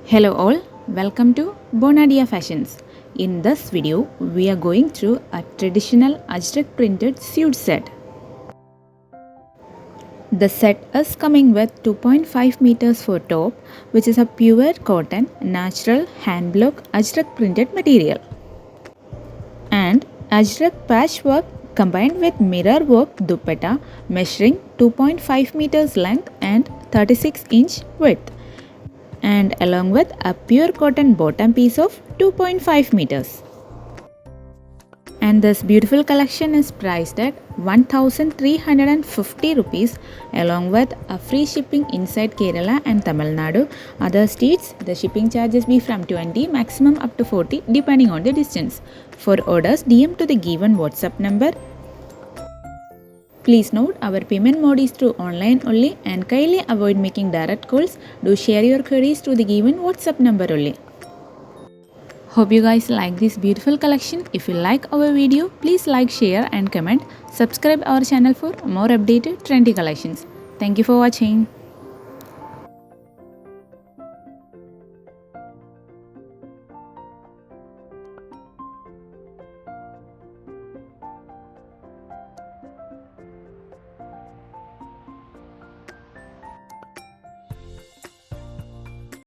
Hello all, welcome to bonadeafashions. In this video, we are going through a traditional Ajrakh printed suit set. The set is coming with 2.5 meters for top, which is a pure cotton, natural, hand block Ajrakh printed material. And Ajrakh patchwork combined with mirror work dupatta measuring 2.5 meters length and 36-inch width, and along with a pure cotton bottom piece of 2.5 meters. And this beautiful collection is priced at 1350 rupees along with a free shipping inside Kerala and Tamil Nadu. Other states, the shipping charges be from 20 maximum up to 40 depending on the distance. For orders, DM to the given WhatsApp number. Please note, our payment mode is through online only and kindly avoid making direct calls. Do share your queries through the given WhatsApp number only. Hope you guys like this beautiful collection. If you like our video, please like, share and comment. Subscribe our channel for more updated trendy collections. Thank you for watching.